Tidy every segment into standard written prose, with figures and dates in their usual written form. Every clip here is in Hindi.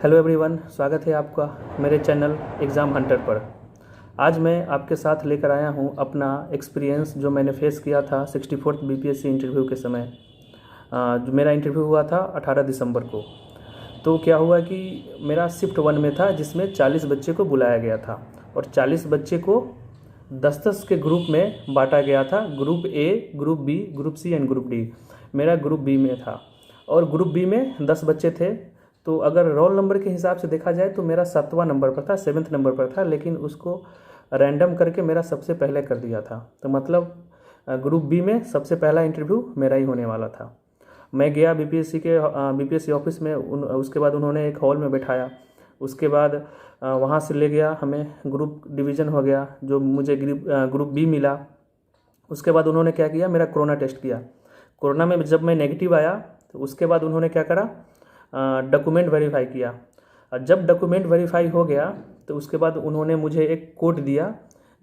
हेलो एवरीवन, स्वागत है आपका मेरे चैनल एग्ज़ाम हंटर पर। आज मैं आपके साथ लेकर आया हूं अपना एक्सपीरियंस जो मैंने फेस किया था 64th बीपीएससी इंटरव्यू के समय। जो मेरा इंटरव्यू हुआ था 18 दिसंबर को। तो क्या हुआ कि मेरा शिफ्ट 1 में था, जिसमें 40 बच्चे को बुलाया गया था और 40 बच्चे को 10-10 के ग्रुप में बांटा गया था। Group A, group B, group C and group D. मेरा ग्रुप बी में था और ग्रुप बी में 10 बच्चे थे। तो अगर रोल नंबर के हिसाब से देखा जाए तो मेरा 7वां नंबर पर था, 7th नंबर पर था, लेकिन उसको रैंडम करके मेरा सबसे पहले कर दिया था। तो मतलब ग्रुप बी में सबसे पहला इंटरव्यू मेरा ही होने वाला था। मैं गया बीपीएससी ऑफिस में। उसके बाद उन्होंने एक हॉल में बैठाया। उसके बाद वहाँ से ले गया, हमें ग्रुप डिवीज़न हो गया, जो मुझे ग्रुप बी मिला। उसके बाद उन्होंने क्या किया, मेरा कोरोना टेस्ट किया। कोरोना में जब मैं नेगेटिव आया तो उसके बाद उन्होंने क्या करा, डॉक्यूमेंट वेरीफाई किया। और जब डॉक्यूमेंट वेरीफाई हो गया तो उसके बाद उन्होंने मुझे एक कोड दिया,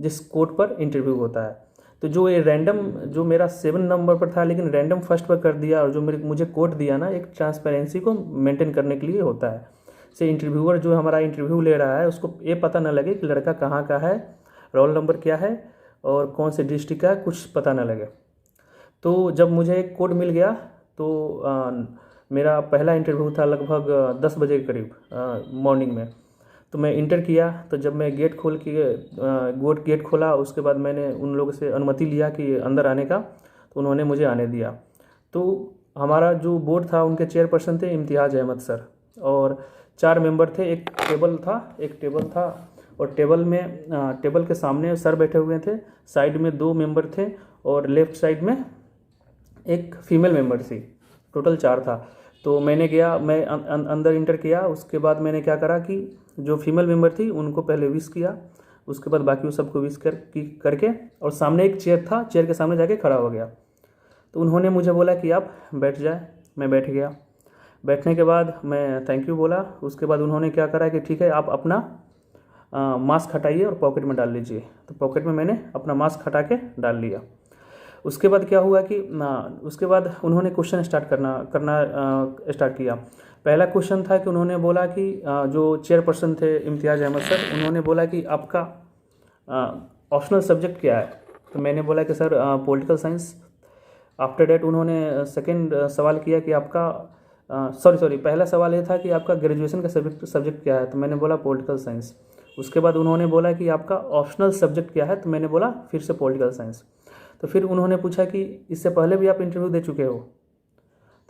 जिस कोड पर इंटरव्यू होता है। तो जो ये रैंडम, जो मेरा 7 नंबर पर था लेकिन रैंडम फर्स्ट पर कर दिया, और जो मुझे कोड दिया ना, एक ट्रांसपेरेंसी को मेंटेन करने के लिए होता है। से इंटरव्यूअर जो हमारा इंटरव्यू ले रहा है उसको ये पता न लगे कि लड़का कहाँ का है, रोल नंबर क्या है और कौन से डिस्ट्रिक्ट का है, कुछ पता न लगे। तो जब मुझे एक कोड मिल गया तो मेरा पहला इंटरव्यू था लगभग 10 बजे के करीब मॉर्निंग में। तो मैं इंटर किया। तो जब मैं गेट खोला, उसके बाद मैंने उन लोगों से अनुमति लिया कि अंदर आने का, तो उन्होंने मुझे आने दिया। तो हमारा जो बोर्ड था, उनके चेयरपर्सन थे इम्तियाज़ अहमद सर, और 4 मेंबर थे। एक टेबल था और टेबल के सामने सर बैठे हुए थे। साइड में 2 मेंबर थे और लेफ्ट साइड में एक फीमेल मेंबर थी। टोटल 4 था। तो मैंने अंदर इंटर किया। उसके बाद मैंने क्या करा कि जो फीमेल मेंबर थी उनको पहले विश किया, उसके बाद बाकी सबको विश करके, और सामने एक चेयर था, चेयर के सामने जाके खड़ा हो गया। तो उन्होंने मुझे बोला कि आप बैठ जाए। मैं बैठ गया। बैठने के बाद मैं थैंक यू बोला। उसके बाद उन्होंने क्या करा कि ठीक है, आप अपना मास्क हटाइए और पॉकेट में डाल लीजिए। तो पॉकेट में मैंने अपना मास्क हटा के डाल लिया। उसके बाद क्या हुआ कि उसके बाद उन्होंने क्वेश्चन करना स्टार्ट किया। पहला क्वेश्चन था कि उन्होंने बोला कि जो चेयरपर्सन थे इम्तियाज़ अहमद सर, उन्होंने बोला कि आपका ऑप्शनल सब्जेक्ट क्या है। तो मैंने बोला कि sir political science. After that उन्होंने सेकंड सवाल किया कि आपका पहला सवाल ये था कि आपका ग्रेजुएशन का सब्जेक्ट क्या है। तो मैंने बोला पॉलिटिकल साइंस। उसके बाद उन्होंने बोला कि आपका ऑप्शनल सब्जेक्ट क्या है। तो मैंने बोला फिर से पॉलिटिकल साइंस। तो फिर उन्होंने पूछा कि इससे पहले भी आप इंटरव्यू दे चुके हो।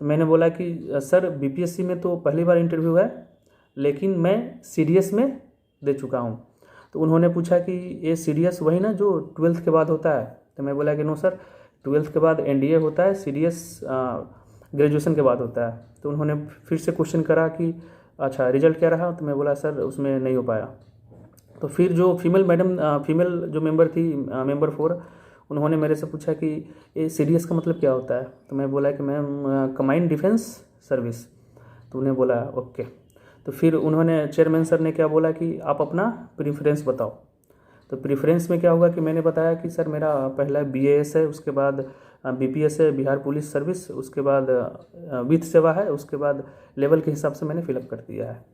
तो मैंने बोला कि सर बीपीएससी में तो पहली बार इंटरव्यू है, लेकिन मैं सीडीएस में दे चुका हूँ। तो उन्होंने पूछा कि ये सीडीएस वही ना जो 12th के बाद होता है। तो मैं बोला कि नो सर, 12th के बाद एनडीए होता है, सीडीएस ग्रेजुएशन के बाद होता है। तो उन्होंने फिर से क्वेश्चन करा कि अच्छा रिजल्ट क्या रहा। तो मैं बोला सर उसमें नहीं हो पाया। तो फिर जो फीमेल जो मेंबर थी, मेंबर 4, उन्होंने मेरे से पूछा कि ये सीडीएस का मतलब क्या होता है। तो मैं बोला कि मैम कंबाइंड डिफेंस सर्विस। तो उन्हें बोला ओके। तो फिर उन्होंने, चेयरमैन सर ने क्या बोला कि आप अपना प्रेफरेंस बताओ। तो प्रेफरेंस में क्या हुआ कि मैंने बताया कि सर मेरा पहला बीएएस है, उसके बाद बीपीएस है, बिहार पुलिस सर्विस, उसके बाद वित्त सेवा है, उसके बाद लेवल के हिसाब से मैंने फिलअप कर दिया है।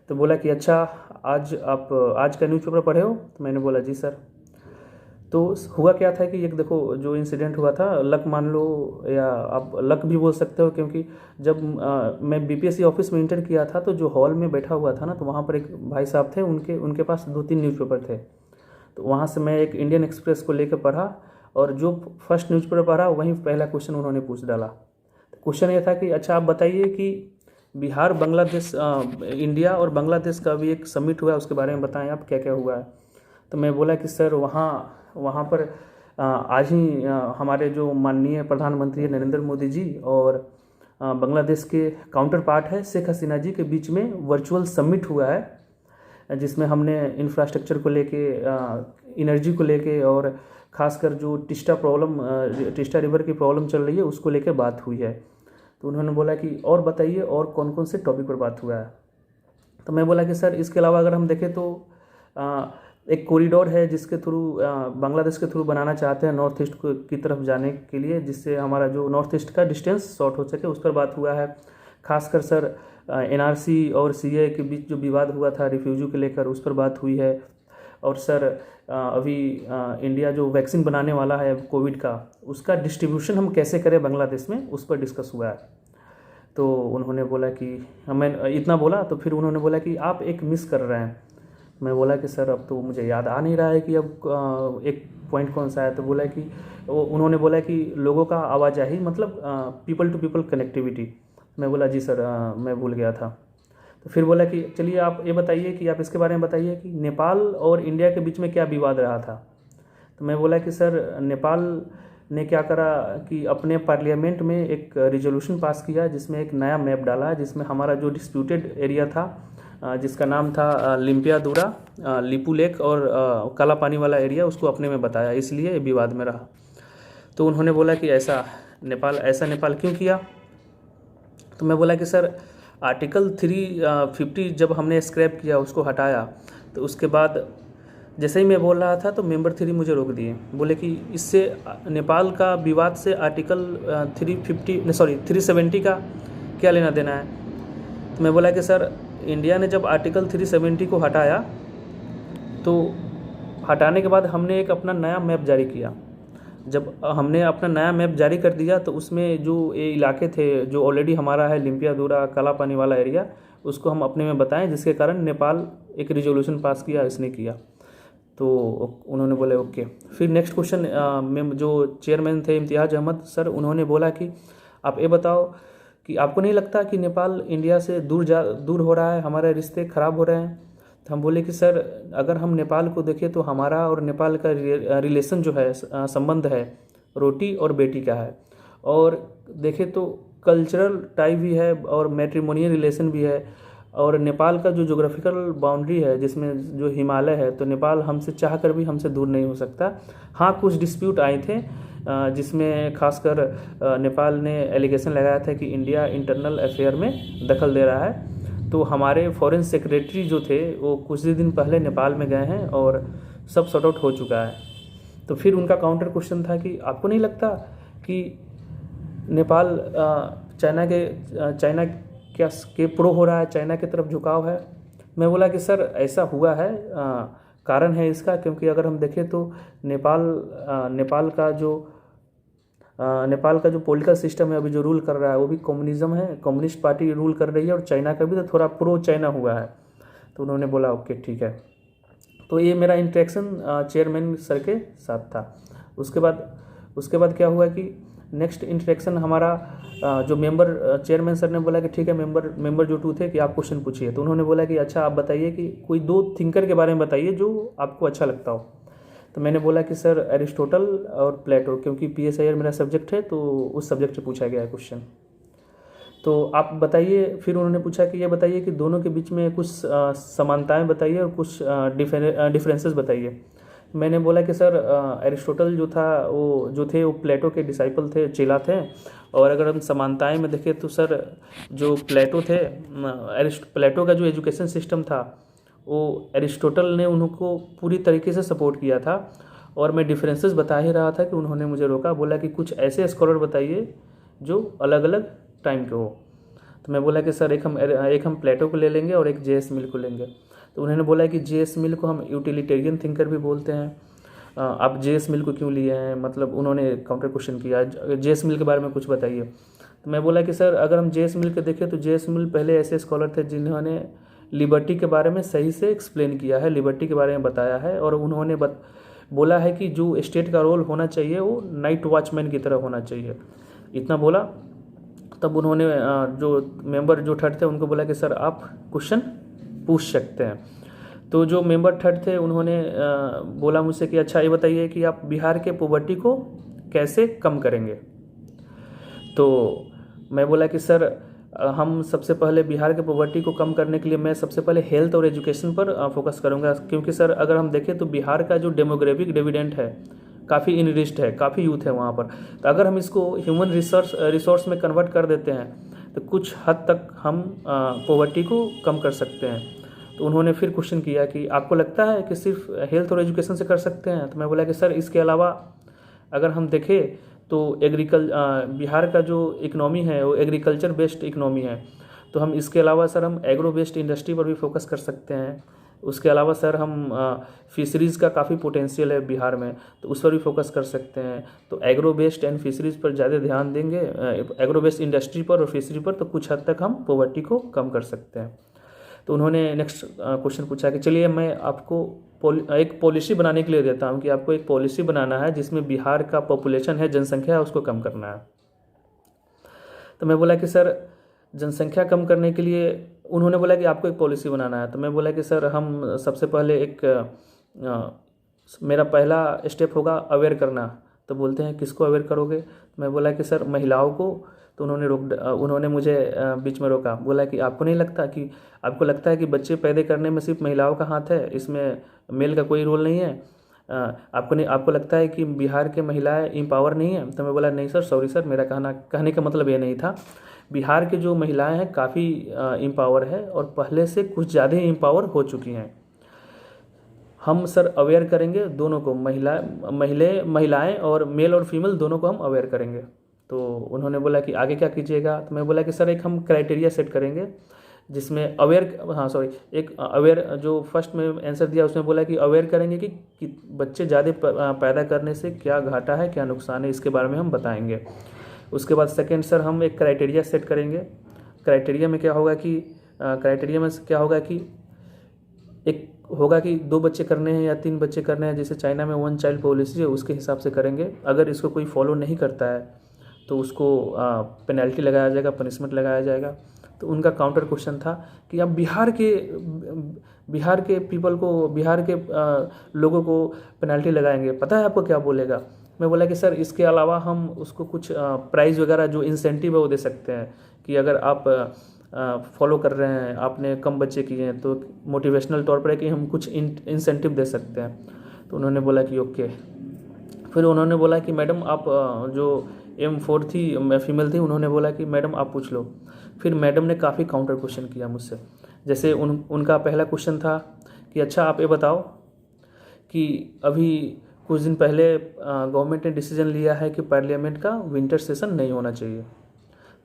तो बोला कि अच्छा आज का न्यूज़पेपर पढ़े हो। तो मैंने बोला जी सर। तो हुआ क्या था कि एक देखो, जो इंसिडेंट हुआ था, लक मान लो या आप लक भी बोल सकते हो, क्योंकि जब मैं बीपीएससी ऑफिस में इंटर किया था तो जो हॉल में बैठा हुआ था ना, तो वहाँ पर एक भाई साहब थे, उनके पास 2-3 न्यूज़पेपर थे। तो वहाँ से मैं एक इंडियन एक्सप्रेस को लेकर पढ़ा, और जो फर्स्ट न्यूज़पेपर पढ़ा वहीं पहला क्वेश्चन उन्होंने पूछ डाला। तो क्वेश्चन ये था कि अच्छा आप बताइए कि बिहार बांग्लादेश, इंडिया और बांग्लादेश का भी एक समिट हुआ है, उसके बारे में बताएं आप क्या क्या हुआ है। तो मैं बोला कि सर वहाँ पर आज ही हमारे जो माननीय प्रधानमंत्री नरेंद्र मोदी जी और बांग्लादेश के काउंटर पार्ट है शेख हसीना जी के बीच में वर्चुअल समिट हुआ है, जिसमें हमने इंफ्रास्ट्रक्चर को लेके, एनर्जी को लेके, और ख़ासकर जो टिस्टा रिवर की प्रॉब्लम चल रही है उसको लेके बात हुई है। तो उन्होंने बोला कि और बताइए और कौन कौन से टॉपिक पर बात हुआ है। तो मैं बोला कि सर इसके अलावा अगर हम देखें तो एक कॉरिडोर है जिसके थ्रू बांग्लादेश के थ्रू बनाना चाहते हैं नॉर्थ ईस्ट की तरफ जाने के लिए, जिससे हमारा जो नॉर्थ ईस्ट का डिस्टेंस शॉर्ट हो सके, उस पर बात हुआ है। खासकर सर एनआरसी और सीए के बीच जो विवाद हुआ था रिफ्यूजी को लेकर, उस पर बात हुई है। और सर अभी इंडिया जो वैक्सीन बनाने वाला है कोविड का, उसका डिस्ट्रीब्यूशन हम कैसे करें बांग्लादेश में, उस पर डिस्कस हुआ है। तो उन्होंने बोला कि मैं इतना बोला, तो फिर उन्होंने बोला कि आप एक मिस कर रहे हैं। मैं बोला कि सर अब तो मुझे याद आ नहीं रहा है कि अब एक पॉइंट कौन सा है। तो बोला कि उन्होंने बोला कि लोगों का आवाजाही, मतलब पीपल टू पीपल कनेक्टिविटी। मैं बोला जी सर मैं भूल गया था। तो फिर बोला कि चलिए आप ये बताइए कि आप इसके बारे में बताइए कि नेपाल और इंडिया के बीच में क्या विवाद रहा था। तो मैं बोला कि सर नेपाल ने क्या करा कि अपने पार्लियामेंट में एक रिजोल्यूशन पास किया जिसमें एक नया मैप डाला, जिसमें हमारा जो डिस्प्यूटेड एरिया था जिसका नाम था लिम्पियादुरा, लिपू लेक और काला पानी वाला एरिया, उसको अपने में बताया, इसलिए विवाद में रहा। तो उन्होंने बोला कि ऐसा नेपाल क्यों किया। तो मैं बोला कि सर आर्टिकल 350 जब हमने स्क्रैप किया, उसको हटाया, तो उसके बाद जैसे ही मैं बोल रहा था तो मेंबर 3 मुझे रोक दिए। बोले कि इससे नेपाल का विवाद से आर्टिकल 370 का क्या लेना देना है। तो मैं बोला कि सर इंडिया ने जब आर्टिकल 370 को हटाया, तो हटाने के बाद हमने एक अपना नया मैप जारी किया। जब हमने अपना नया मैप जारी कर दिया तो उसमें जो ये इलाके थे जो ऑलरेडी हमारा है, लिम्पियादुरा काला पानी वाला एरिया, उसको हम अपने में बताएं, जिसके कारण नेपाल एक रिजोल्यूशन पास किया, इसने किया। तो उन्होंने बोले ओके। फिर नेक्स्ट क्वेश्चन में जो चेयरमैन थे इम्तियाज़ अहमद सर, उन्होंने बोला कि आप ये बताओ कि आपको नहीं लगता कि नेपाल इंडिया से दूर हो रहा है, हमारे रिश्ते ख़राब हो रहे हैं। तो हम बोले कि सर अगर हम नेपाल को देखें तो हमारा और नेपाल का रिलेशन जो है, संबंध है, रोटी और बेटी का है। और देखें तो कल्चरल टाई भी है और मैट्रिमोनियल रिलेशन भी है। और नेपाल का जो ज्योग्राफिकल बाउंड्री है जिसमें जो हिमालय है, तो नेपाल हमसे चाह कर भी हमसे दूर नहीं हो सकता। हाँ, कुछ डिस्प्यूट आए थे जिसमें खासकर नेपाल ने एलिगेशन लगाया था कि इंडिया इंटरनल अफेयर में दखल दे रहा है। तो हमारे फॉरेन सेक्रेटरी जो थे वो कुछ ही दिन पहले नेपाल में गए हैं और सब सॉर्ट आउट हो चुका है। तो फिर उनका काउंटर क्वेश्चन था कि आपको नहीं लगता कि नेपाल चाइना क्या के प्रो हो रहा है, चाइना की तरफ झुकाव है। मैं बोला कि सर ऐसा हुआ है, कारण है इसका, क्योंकि अगर हम देखें तो नेपाल का जो पॉलिटिकल सिस्टम है अभी जो रूल कर रहा है वो भी कम्युनिज्म है, कम्युनिस्ट पार्टी रूल कर रही है, और चाइना का भी तो थोड़ा प्रो चाइना हुआ है। तो उन्होंने बोला ओके ठीक है। तो ये मेरा इंटरेक्शन चेयरमैन सर के साथ था। उसके बाद क्या हुआ कि नेक्स्ट इंटरेक्शन हमारा जो मेंबर, चेयरमैन सर ने बोला कि ठीक है, मेंबर जो 2 थे कि आप क्वेश्चन पूछिए। तो उन्होंने बोला कि अच्छा आप बताइए कि कोई 2 थिंकर के बारे में बताइए जो आपको अच्छा लगता हो। तो मैंने बोला कि सर एरिस्टोटल और प्लेटो, क्योंकि PSIR मेरा सब्जेक्ट है तो उस सब्जेक्ट से पूछा गया है क्वेश्चन। तो आप बताइए। फिर उन्होंने पूछा कि ये बताइए कि दोनों के बीच में कुछ समानताएं बताइए और कुछ डिफरेंसेस बताइए। मैंने बोला कि सर एरिस्टोटल जो थे वो प्लेटो के डिसाइपल थे, चेला थे। और अगर हम समानताएं में देखें तो सर जो प्लेटो थे, प्लेटो का जो एजुकेशन सिस्टम था वो एरिस्टोटल ने उनको पूरी तरीके से सपोर्ट किया था। और मैं डिफरेंसेस बता ही रहा था कि उन्होंने मुझे रोका, बोला कि कुछ ऐसे स्कॉलर बताइए जो अलग अलग टाइम के हो। तो मैं बोला कि सर एक हम प्लेटो को ले लेंगे और एक JS मिल को लेंगे। तो उन्होंने बोला कि JS मिल को हम यूटिलिटेरियन थिंकर भी बोलते हैं, आप JS मिल को क्यों लिए हैं, मतलब उन्होंने काउंटर क्वेश्चन किया, JS मिल के बारे में कुछ बताइए। तो मैं बोला कि सर अगर हम JS मिल के देखें तो JS मिल पहले ऐसे स्कॉलर थे जिन्होंने लिबर्टी के बारे में सही से एक्सप्लेन किया है, लिबर्टी के बारे में बताया है। और उन्होंने बोला है कि जो स्टेट का रोल होना चाहिए वो नाइट वॉचमैन की तरह होना चाहिए। इतना बोला। तब उन्होंने जो मेंबर जो 3rd थे उनको बोला कि सर आप क्वेश्चन पूछ सकते हैं। तो जो मेंबर 3rd थे उन्होंने बोला मुझसे कि अच्छा ये बताइए कि आप बिहार के पॉवर्टी को कैसे कम करेंगे। तो मैं बोला कि सर हम सबसे पहले बिहार के पॉवर्टी को कम करने के लिए मैं सबसे पहले हेल्थ और एजुकेशन पर फोकस करूंगा, क्योंकि सर अगर हम देखें तो बिहार का जो डेमोग्राफिक डिविडेंड है काफ़ी इनरिच्ड है, काफ़ी यूथ है वहाँ पर। तो अगर हम इसको ह्यूमन रिसोर्स में कन्वर्ट कर देते हैं तो कुछ हद तक हम पॉवर्टी को कम कर सकते हैं। तो उन्होंने फिर क्वेश्चन किया कि आपको लगता है कि सिर्फ हेल्थ और एजुकेशन से कर सकते हैं। तो मैं बोला कि सर इसके अलावा अगर हम देखें तो बिहार का जो इकनॉमी है वो एग्रीकल्चर बेस्ड इकनॉमी है। तो हम इसके अलावा सर हम एग्रो बेस्ड इंडस्ट्री पर भी फोकस कर सकते हैं। उसके अलावा सर हम फिशरीज़ का काफ़ी पोटेंशियल है बिहार में, तो उस पर भी फोकस कर सकते हैं। तो एग्रो बेस्ड एंड फिशरीज़ पर ज़्यादा ध्यान देंगे, एग्रो बेस्ड इंडस्ट्री पर और फिशरी पर, तो कुछ हद तक हम पॉवर्टी को कम कर सकते हैं। तो उन्होंने नेक्स्ट क्वेश्चन पूछा कि चलिए मैं आपको एक पॉलिसी बनाने के लिए देता हूं कि आपको एक पॉलिसी बनाना है जिसमें बिहार का पॉपुलेशन है, जनसंख्या है, उसको कम करना है। तो मैं बोला कि सर जनसंख्या कम करने के लिए, उन्होंने बोला कि आपको एक पॉलिसी बनाना है। तो मैं बोला कि सर हम सबसे पहले मेरा पहला स्टेप होगा अवेयर करना। तो बोलते हैं किसको अवेयर करोगे? मैं बोला कि सर महिलाओं को। तो उन्होंने मुझे बीच में रोका, बोला कि आपको लगता है कि बच्चे पैदा करने में सिर्फ महिलाओं का हाथ है, इसमें मेल का कोई रोल नहीं है? आपको लगता है कि बिहार के महिलाएं एम्पावर नहीं है? तो मैं बोला नहीं सर, सॉरी सर, मेरा कहने का मतलब ये नहीं था। बिहार की जो महिलाएं हैं काफ़ी एम्पावर है और पहले से कुछ ज़्यादा ही एम्पावर हो चुकी हैं। हम सर अवेयर करेंगे दोनों को, महिलाएं और मेल और फीमेल दोनों को हम अवेयर करेंगे। तो उन्होंने बोला कि आगे क्या कीजिएगा? तो मैं बोला कि सर एक हम क्राइटेरिया सेट करेंगे जिसमें एक अवेयर, जो फर्स्ट में आंसर दिया उसमें बोला कि अवेयर करेंगे कि बच्चे ज़्यादा पैदा करने से क्या घाटा है, क्या नुकसान है, इसके बारे में हम बताएंगे। उसके बाद सेकेंड सर हम एक क्राइटेरिया सेट करेंगे। क्राइटेरिया में क्या होगा कि एक होगा कि 2 बच्चे करने हैं या 3 बच्चे करने हैं, जैसे चाइना में 1 चाइल्ड पॉलिसी है, उसके हिसाब से करेंगे। अगर इसको कोई फॉलो नहीं करता है तो उसको पेनल्टी लगाया जाएगा, पनिशमेंट लगाया जाएगा। तो उनका काउंटर क्वेश्चन था कि आप बिहार के लोगों को पेनल्टी लगाएंगे, पता है आपको क्या बोलेगा? मैं बोला कि सर इसके अलावा हम उसको कुछ प्राइज़ वगैरह जो इंसेंटिव है वो दे सकते हैं कि अगर आप फॉलो कर रहे हैं, आपने कम बच्चे किए हैं, तो मोटिवेशनल तौर पर है कि हम कुछ इंसेंटिव दे सकते हैं। तो उन्होंने बोला कि ओके। फिर उन्होंने बोला कि मैडम आप जो M4 थी, फीमेल थी, उन्होंने बोला कि मैडम आप पूछ लो। फिर मैडम ने काफ़ी काउंटर क्वेश्चन किया मुझसे। जैसे उनका पहला क्वेश्चन था कि अच्छा आप ये बताओ कि अभी कुछ दिन पहले गवर्नमेंट ने डिसीजन लिया है कि पार्लियामेंट का विंटर सेशन नहीं होना चाहिए।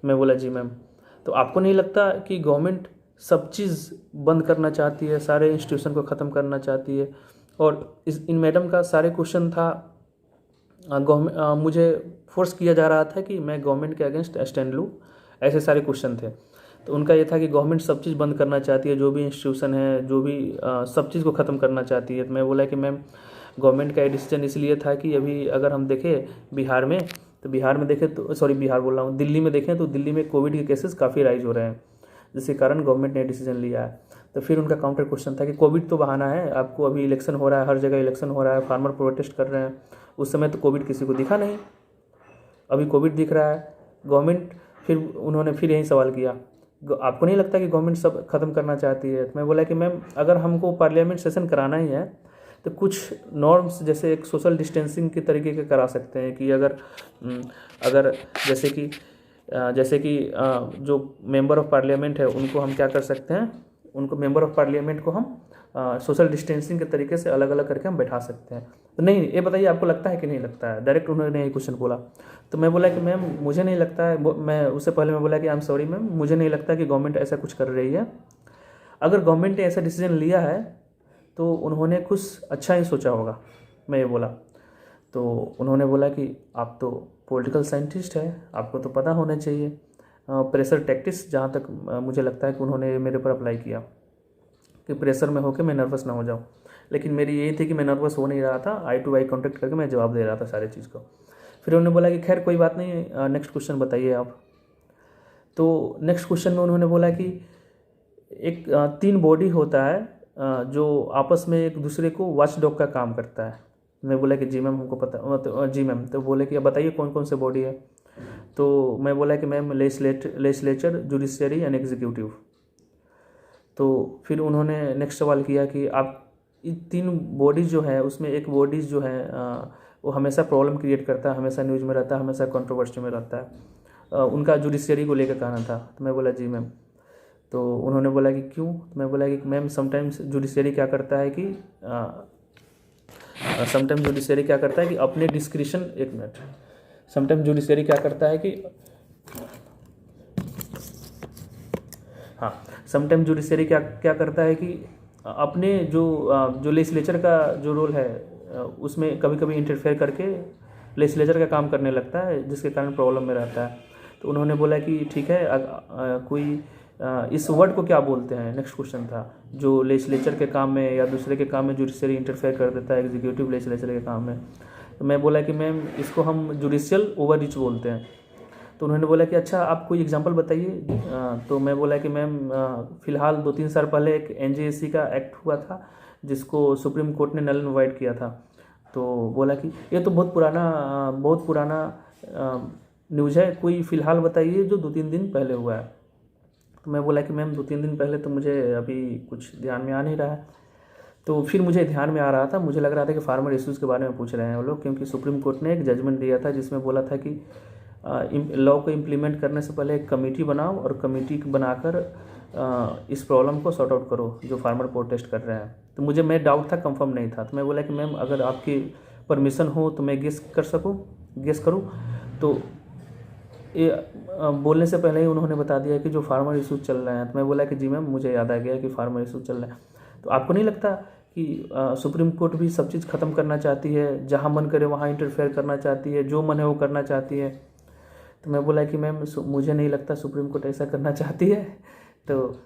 मैं बोला जी मैम। तो आपको नहीं लगता कि गवर्नमेंट सब चीज़ बंद करना चाहती है, सारे इंस्टीट्यूशन को ख़त्म करना चाहती है? और इन मैडम का सारे क्वेश्चन था, मुझे फोर्स किया जा रहा था कि मैं गवर्नमेंट के अगेंस्ट स्टैंड लूँ, ऐसे सारे क्वेश्चन थे। तो उनका ये था कि गवर्नमेंट सब चीज़ बंद करना चाहती है, जो भी इंस्टीट्यूशन है, जो भी सब चीज़ को ख़त्म करना चाहती है। तो मैं बोला कि मैम गवर्नमेंट का ये डिसीजन इसलिए था कि अभी अगर हम देखें बिहार में देखें तो दिल्ली में देखें तो दिल्ली में कोविड के केसेस काफ़ी राइज हो रहे हैं, जिसके कारण गवर्नमेंट ने डिसीजन लिया है। तो फिर उनका काउंटर क्वेश्चन था कि कोविड तो बहाना है, आपको अभी इलेक्शन हो रहा है, हर जगह इलेक्शन हो रहा है, फार्मर प्रोटेस्ट कर रहे हैं, उस समय तो कोविड किसी को दिखा नहीं, अभी कोविड दिख रहा है गवर्नमेंट। फिर उन्होंने फिर यही सवाल किया, आपको नहीं लगता कि गवर्नमेंट सब खत्म करना चाहती है? तो मैं बोला कि मैम अगर हमको पार्लियामेंट सेशन कराना ही है तो कुछ नॉर्म्स, जैसे एक सोशल डिस्टेंसिंग के तरीके के करा सकते हैं कि अगर जैसे कि जो मेंबर ऑफ पार्लियामेंट है उनको हम क्या कर सकते हैं, उनको मेंबर ऑफ पार्लियामेंट को हम सोशल डिस्टेंसिंग के तरीके से अलग अलग करके हम बैठा सकते हैं। तो नहीं, ये बताइए आपको लगता है कि नहीं लगता है? डायरेक्ट उन्होंने ये क्वेश्चन बोला। तो मैं बोला कि मैम मुझे नहीं लगता है, उससे पहले मैं बोला कि आई एम सॉरी मैम, मुझे नहीं लगता कि गवर्नमेंट ऐसा कुछ कर रही है। अगर गवर्नमेंट ने ऐसा डिसीजन लिया है तो उन्होंने कुछ अच्छा ही सोचा होगा, मैं ये बोला। तो उन्होंने बोला कि आप तो पॉलिटिकल साइंटिस्ट हैं, आपको तो पता होना चाहिए प्रेशर टैक्टिक्स। जहाँ तक मुझे लगता है कि उन्होंने मेरे ऊपर अप्लाई किया कि प्रेशर में होकर मैं नर्वस ना हो जाऊँ, लेकिन मेरी यही थी कि मैं नर्वस हो नहीं रहा था, आई टू आई कॉन्टेक्ट करके मैं जवाब दे रहा था सारे चीज़ को। फिर उन्होंने बोला कि खैर कोई बात नहीं, नेक्स्ट क्वेश्चन बताइए आप। तो नेक्स्ट क्वेश्चन में उन्होंने बोला कि एक 3 बॉडी होता है जो आपस में एक दूसरे को वॉच डॉग का काम करता है। मैं बोला कि जी मैम हमको पता, तो जी मैम। तो बोले कि अब बताइए कौन कौन से बॉडी है? तो मैं बोला कि ma'am legislature, judiciary and executive. तो फिर उन्होंने नेक्स्ट सवाल किया कि आप 3 बॉडीज जो है उसमें एक बॉडीज जो है वो हमेशा प्रॉब्लम क्रिएट करता है, हमेशा न्यूज़ में रहता है, हमेशा कंट्रोवर्सी में रहता है, उनका जुडिशियरी को लेकर कहना था। तो मैं बोला जी मैम। तो उन्होंने बोला कि क्यों? तो मैं बोला कि मैम समटाइम्स जुडिशियरी क्या करता है कि अपने डिस्क्रिशन, एक मिनट, समटाइम जुडिशरी क्या करता है कि समटाइम जुडिशरी क्या क्या करता है कि अपने जो लेजिस्लेचर का जो रोल है उसमें कभी कभी इंटरफेयर करके लेजिस्लेचर का काम करने लगता है, जिसके कारण प्रॉब्लम में रहता है। तो उन्होंने बोला कि ठीक है, कोई इस वर्ड को क्या बोलते हैं, नेक्स्ट क्वेश्चन था, जो लेजिस्लेचर के काम में या दूसरे के काम में जुडिशरी इंटरफेयर कर देता है, एग्जीक्यूटिव लेजिस्लेचर के काम में। तो मैं बोला कि मैम इसको हम जुडिशियल ओवररीच बोलते हैं। तो उन्होंने बोला कि अच्छा आप कोई एग्जांपल बताइए। तो मैं बोला कि मैम फ़िलहाल 2-3 साल पहले एक एनजेएसी का एक्ट हुआ था जिसको सुप्रीम कोर्ट ने नल एंड वाइड किया था। तो बोला कि ये तो बहुत पुराना न्यूज़ है, कोई फ़िलहाल बताइए जो 2-3 दिन पहले हुआ है। तो मैं बोला कि मैम 2-3 दिन पहले तो मुझे अभी कुछ ध्यान में आ नहीं रहा है। तो फिर मुझे ध्यान में आ रहा था, मुझे लग रहा था कि फार्मर इश्यूज़ के बारे में पूछ रहे हैं वो लोग, क्योंकि सुप्रीम कोर्ट ने एक जजमेंट दिया था जिसमें बोला था कि लॉ को इम्प्लीमेंट करने से पहले एक कमेटी बनाओ और कमेटी बनाकर इस प्रॉब्लम को सॉर्ट आउट करो जो फार्मर प्रोटेस्ट कर रहे हैं। तो मैं डाउट था, कंफर्म नहीं था। तो मैं बोला कि मैम अगर आपकी परमिशन हो तो मैं गेस करूँ। तो ये बोलने से पहले ही उन्होंने बता दिया कि जो फार्मर इशूज़ चल रहे हैं। तो मैं बोला कि जी मैम, मुझे याद आ गया कि फार्मर इशूज़ चल रहे हैं। तो आपको नहीं लगता कि सुप्रीम कोर्ट भी सब चीज़ ख़त्म करना चाहती है, जहाँ मन करे वहाँ इंटरफेयर करना चाहती है, जो मन है वो करना चाहती है? तो मैं बोला कि मैम मुझे नहीं लगता सुप्रीम कोर्ट ऐसा करना चाहती है। तो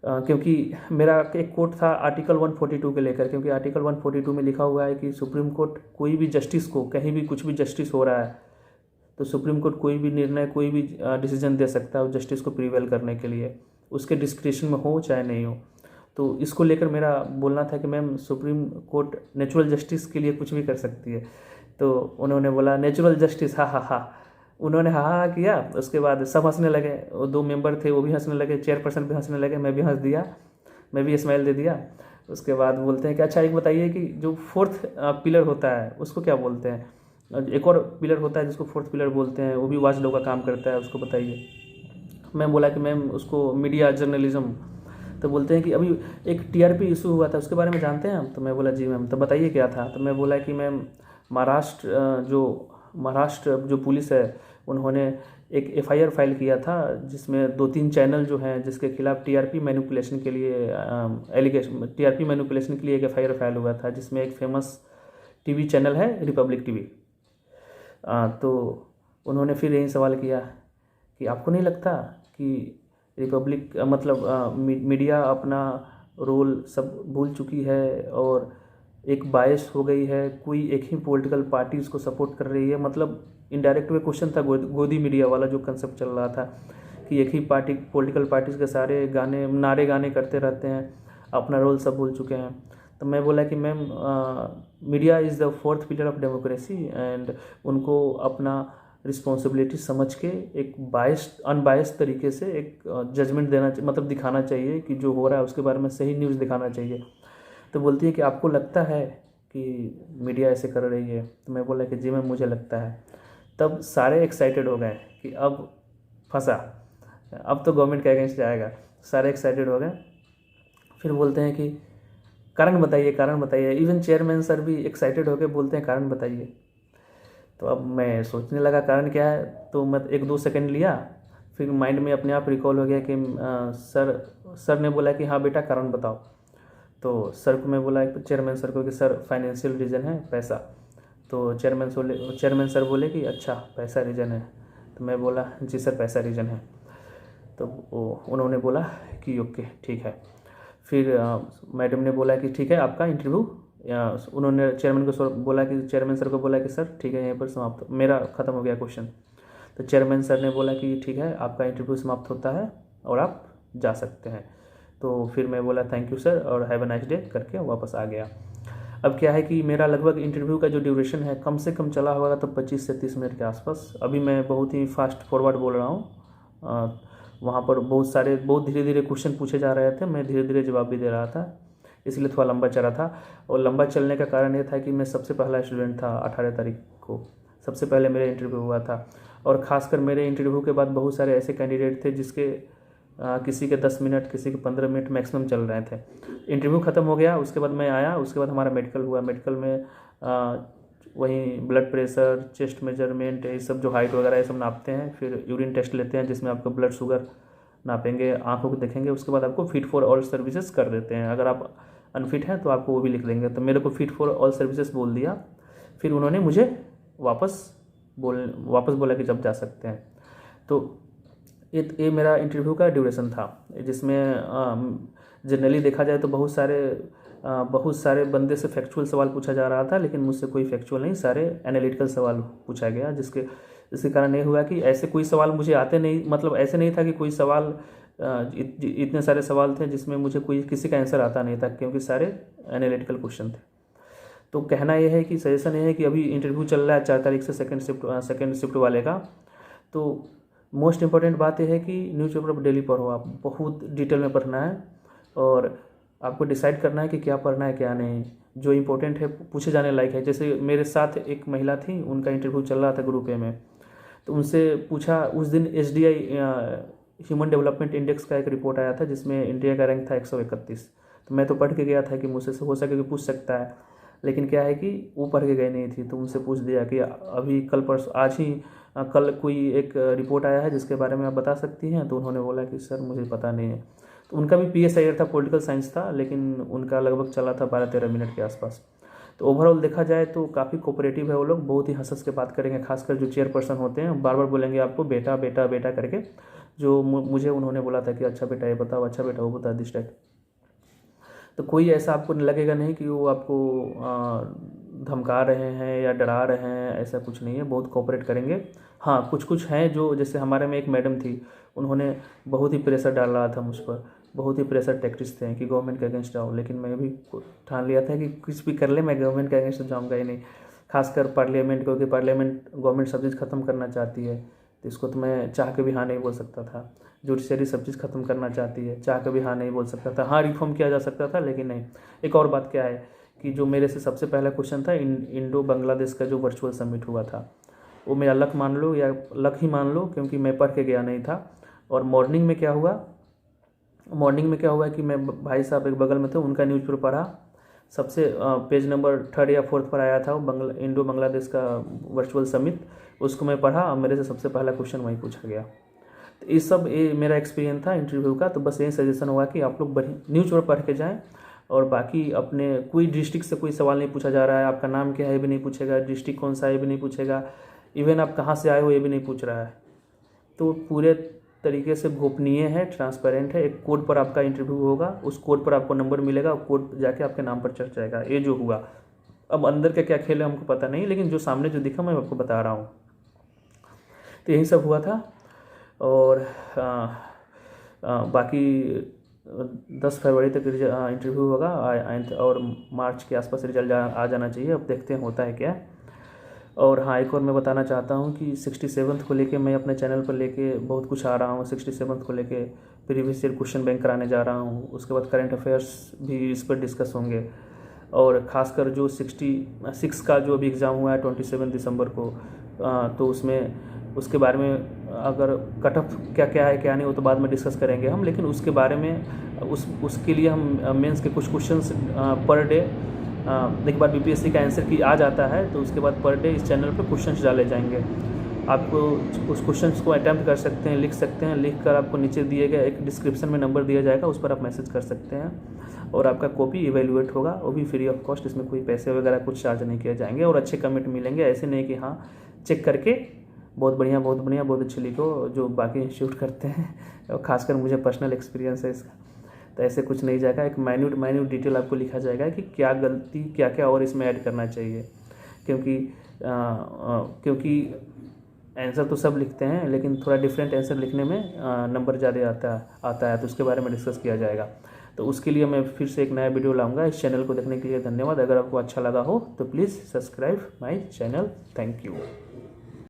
क्योंकि मेरा एक कोट था आर्टिकल 142 के लेकर, क्योंकि आर्टिकल 142 में लिखा हुआ है कि सुप्रीम कोर्ट कोई भी जस्टिस को, कहीं भी कुछ भी जस्टिस हो रहा है तो सुप्रीम कोर्ट कोई भी निर्णय, कोई भी डिसीजन दे सकता है जस्टिस को प्रिवेल करने के लिए, उसके डिस्क्रिप्शन में हो चाहे नहीं हो। तो इसको लेकर मेरा बोलना था कि ma'am supreme court natural justice के लिए कुछ भी कर सकती है। तो उन्होंने बोला नेचुरल जस्टिस, हा हा हा। उन्होंने हा हा किया। उसके बाद सब हंसने लगे, वो 2 मेंबर थे वो भी हंसने लगे, चेयरपर्सन भी हंसने लगे, मैं भी हंस दिया, मैं भी स्माइल दे दिया। उसके बाद बोलते हैं कि अच्छा एक बताइए कि जो 4th पिलर होता है उसको क्या बोलते हैं? एक और पिलर होता है जिसको 4th पिलर बोलते हैं, वो भी वॉच डॉग का काम करता है, उसको बताइए। मैं बोला कि मैम उसको मीडिया जर्नलिज्म। तो बोलते हैं कि अभी एक टीआरपी इशू हुआ था उसके बारे में जानते हैं हम? तो मैं बोला जी मैम। तो बताइए क्या था? तो मैं बोला कि मैम महाराष्ट्र जो पुलिस है उन्होंने एक एफआईआर फाइल किया था जिसमें 2-3 चैनल जो हैं जिसके खिलाफ टीआरपी मैनिपुलेशन के लिए एक एफआईआर फाइल हुआ था, जिसमें एक फेमस टीवी चैनल है रिपब्लिक टीवी। तो उन्होंने फिर यही सवाल किया कि आपको नहीं लगता कि रिपब्लिक मीडिया अपना रोल सब भूल चुकी है और एक बायस हो गई है, कोई एक ही पॉलिटिकल पार्टी उसको सपोर्ट कर रही है? मतलब इनडायरेक्ट वे क्वेश्चन था, गोदी मीडिया वाला जो कंसेप्ट चल रहा था कि एक ही पार्टी, पॉलिटिकल पार्टीज के सारे नारे करते रहते हैं, अपना रोल सब भूल चुके हैं। तो मैं बोला कि ma'am media is the 4th pillar of democracy and उनको अपना रिस्पॉन्सिबिलिटी समझ के एक अनबायस्ड तरीके से एक जजमेंट देना, मतलब दिखाना चाहिए कि जो हो रहा है उसके बारे में सही न्यूज़ दिखाना चाहिए। तो बोलती है कि आपको लगता है कि मीडिया ऐसे कर रही है? तो मैं बोला कि जी मैम मुझे लगता है। तब सारे एक्साइटेड हो गए कि अब फंसा, अब तो गवर्नमेंट के अगेंस्ट जाएगा, सारे एक्साइटेड हो गए। फिर बोलते हैं कि कारण बताइए। इवन चेयरमैन सर भी एक्साइटेड होकर बोलते हैं कारण बताइए। तो अब मैं सोचने लगा कारण क्या है। तो मैं 1-2 सेकंड लिया, फिर माइंड में अपने आप रिकॉल हो गया कि सर ने बोला कि हाँ बेटा कारण बताओ। तो सर को मैं बोला, चेयरमैन सर को, कि सर फाइनेंशियल रीज़न है, पैसा। तो चेयरमैन सर बोले कि अच्छा पैसा रीज़न है। तो मैं बोला जी सर पैसा रीज़न है। तो उन्होंने बोला कि ओके ठीक है। फिर मैडम ने बोला कि ठीक है आपका इंटरव्यू, उन्होंने चेयरमैन सर को बोला कि सर ठीक है यहीं पर समाप्त, मेरा ख़त्म हो गया क्वेश्चन। तो चेयरमैन सर ने बोला कि ठीक है आपका इंटरव्यू समाप्त होता है और आप जा सकते हैं। तो फिर मैं बोला थैंक यू सर और हैव अ नाइस डे करके वापस आ गया। अब क्या है कि मेरा लगभग इंटरव्यू का जो ड्यूरेशन है कम से कम चला होगा तो 25 से 30 मिनट के आसपास। अभी मैं बहुत ही फास्ट फॉरवर्ड बोल रहा हूँ। वहाँ पर बहुत धीरे धीरे क्वेश्चन पूछे जा रहे थे, मैं धीरे धीरे जवाब भी दे रहा था, इसलिए थोड़ा लंबा चला था। और लंबा चलने का कारण ये था कि मैं सबसे पहला स्टूडेंट था। 18 तारीख को सबसे पहले मेरा इंटरव्यू हुआ था और ख़ासकर मेरे इंटरव्यू के बाद बहुत सारे ऐसे कैंडिडेट थे जिसके किसी के 10 मिनट, किसी के 15 मिनट मैक्सिमम चल रहे थे। इंटरव्यू ख़त्म हो गया, उसके बाद मैं आया, उसके बाद हमारा मेडिकल हुआ। मेडिकल में वहीं ब्लड प्रेशर, चेस्ट मेजरमेंट, ये सब जो हाइट वगैरह ये सब नापते हैं। फिर यूरिन टेस्ट लेते हैं जिसमें आपका ब्लड शुगर नापेंगे, आंखों को देखेंगे। उसके बाद आपको फिट फॉर ऑल सर्विसेज कर देते हैं। अगर आप अनफिट हैं तो आपको वो भी लिख देंगे। तो मेरे को फिट फॉर ऑल सर्विसेज बोल दिया। फिर उन्होंने मुझे वापस बोला कि जब जा सकते हैं। तो ये मेरा इंटरव्यू का ड्यूरेशन था, जिसमें जनरली देखा जाए तो बहुत सारे बंदे से फैक्चुअल सवाल पूछा जा रहा था, लेकिन मुझसे कोई फैक्चुअल नहीं, सारे एनालिटिकल सवाल पूछा गया। इसके कारण ये हुआ कि ऐसे कोई सवाल मुझे आते नहीं, मतलब ऐसे नहीं था कि कोई सवाल इतने सारे सवाल थे जिसमें मुझे किसी का आंसर आता नहीं था, क्योंकि सारे एनालिटिकल क्वेश्चन थे। तो कहना यह है कि सजेशन ये है कि अभी इंटरव्यू चल रहा है 4 तारीख से सेकेंड शिफ्ट वाले का। तो मोस्ट इम्पॉर्टेंट बात यह है कि न्यूज़पेपर डेली पढ़ो। आप बहुत डिटेल में पढ़ना है और आपको डिसाइड करना है कि क्या पढ़ना है क्या नहीं, जो इम्पोर्टेंट है पूछे जाने लायक है। जैसे मेरे साथ एक महिला थी, उनका इंटरव्यू चल रहा था ग्रुप ए में। तो उनसे पूछा, उस दिन SDI ह्यूमन डेवलपमेंट इंडेक्स का एक रिपोर्ट आया था जिसमें इंडिया का रैंक था 131। तो मैं तो पढ़ के गया था कि मुझसे हो सके कि पूछ सकता है, लेकिन क्या है कि वो पढ़ के गई नहीं थी। तो उनसे पूछ दिया कि अभी कल कोई एक रिपोर्ट आया है जिसके बारे में आप बता सकती हैं। तो उन्होंने बोला कि सर मुझे पता नहीं है। तो उनका भी PSIR था, पॉलिटिकल साइंस था, लेकिन उनका लगभग चला था 12-13 मिनट के आसपास। तो ओवरऑल देखा जाए तो काफ़ी कोऑपरेटिव है वो लोग, बहुत ही हंस के बात करेंगे। खासकर जो चेयरपर्सन होते हैं बार बार बोलेंगे आपको बेटा बेटा बेटा करके, जो मुझे उन्होंने बोला था कि अच्छा बेटा ये बताओ, अच्छा बेटा वो बता, दिस टाइप। तो कोई ऐसा आपको लगेगा नहीं कि वो आपको धमका रहे हैं या डरा रहे हैं, ऐसा कुछ नहीं है, बहुत कोऑपरेट करेंगे। हाँ, कुछ हैं जो, जैसे हमारे में एक मैडम थी, उन्होंने बहुत ही प्रेशर डाल रहा था मुझ पर, बहुत ही प्रेशर टैक्टिक्स थे कि गवर्नमेंट के अगेंस्ट आओ। लेकिन मैं भी ठान लिया था कि कुछ भी कर ले मैं गवर्नमेंट के अगेंस्ट जाऊँगा ही नहीं। खासकर पार्लियामेंट, क्योंकि पार्लियामेंट गवर्नमेंट सब चीज़ ख़त्म करना चाहती है, तो इसको तो मैं चाह के भी हाँ नहीं बोल सकता था। जुडिशरी सब चीज़ ख़त्म करना चाहती है, चाह के भी हाँ नहीं बोल सकता था। हाँ, रिफॉर्म किया जा सकता था, लेकिन नहीं। एक और बात क्या है कि जो मेरे से सबसे पहला क्वेश्चन था, इंडो बांग्लादेश का जो वर्चुअल समिट हुआ था, वो मेरा लक मान लो या लक ही मान लो, क्योंकि मैं पढ़ के गया नहीं था। और मॉर्निंग में क्या हुआ कि मैं, भाई साहब एक बगल में थे, उनका न्यूज़पेपर पढ़ा। सबसे पेज नंबर 3rd या 4th पर आया था वो इंडो बांग्लादेश का वर्चुअल समिट, उसको मैं पढ़ा और मेरे से सबसे पहला क्वेश्चन वहीं पूछा गया। तो ये मेरा एक्सपीरियंस था इंटरव्यू का। तो बस यही सजेशन हुआ कि आप लोग न्यूज़पेपर पढ़ के जाएँ। और बाकी अपने कोई डिस्ट्रिक्ट से कोई सवाल नहीं पूछा जा रहा है, आपका नाम क्या है ये भी नहीं पूछेगा, डिस्ट्रिक्ट कौन सा है ये भी नहीं पूछेगा, इवन आप कहाँ से आए हो ये भी नहीं पूछ रहा है। तो पूरे तरीके से गोपनीय है, ट्रांसपेरेंट है। एक कोड पर आपका इंटरव्यू होगा, उस कोड पर आपको नंबर मिलेगा, कोड जाके आपके नाम पर चढ़ जाएगा। ये जो हुआ, अब अंदर का क्या खेल है हमको पता नहीं, लेकिन जो सामने जो दिखा मैं आपको बता रहा हूँ। तो यही सब हुआ था। और बाकी 10 फरवरी तक इंटरव्यू होगा और मार्च के आसपास रिजल्ट आ जाना चाहिए। अब देखते हैं होता है क्या। और हाँ, एक और मैं बताना चाहता हूँ कि 67th को लेके मैं अपने चैनल पर लेके बहुत कुछ आ रहा हूँ। 67th को लेके प्रीवियस ईयर क्वेश्चन बैंक कराने जा रहा हूँ। उसके बाद करंट अफेयर्स भी इस पर डिस्कस होंगे। और ख़ासकर जो 66 का जो अभी एग्ज़ाम हुआ है 27 दिसंबर को, तो उसके बारे में अगर कट ऑफ क्या क्या है क्या नहीं, वो तो बाद में डिस्कस करेंगे हम। लेकिन उसके बारे में उसके लिए हम मेंस के कुछ क्वेश्चंस पर डे, एक बार BPSC का आंसर की आ जाता है तो उसके बाद पर डे इस चैनल पर क्वेश्चंस डाले जाएंगे। आपको उस क्वेश्चंस को अटैम्प्ट कर सकते हैं, लिख सकते हैं। लिख कर आपको नीचे दिए गए एक डिस्क्रिप्शन में नंबर दिया जाएगा, उस पर आप मैसेज कर सकते हैं और आपका कॉपी इवेल्युएट होगा, वो भी फ्री ऑफ कॉस्ट। इसमें कोई पैसे वगैरह कुछ चार्ज नहीं किए जाएंगे और अच्छे कमेंट मिलेंगे। ऐसे नहीं कि हाँ चेक करके बहुत बढ़िया बहुत अच्छे लिखो जो बाकी इंस्टीट्यूट करते हैं, और ख़ासकर मुझे पर्सनल एक्सपीरियंस है इसका। तो ऐसे कुछ नहीं जाएगा, एक माइन्यूट डिटेल आपको लिखा जाएगा कि क्या गलती क्या क्या और इसमें ऐड करना चाहिए। क्योंकि आंसर तो सब लिखते हैं, लेकिन थोड़ा डिफरेंट आंसर लिखने में नंबर ज़्यादा आता है, तो उसके बारे में डिस्कस किया जाएगा। तो उसके लिए मैं फिर से एक नया वीडियो लाऊंगा। इस चैनल को देखने के लिए धन्यवाद। अगर आपको अच्छा लगा हो तो please subscribe my channel. Thank you.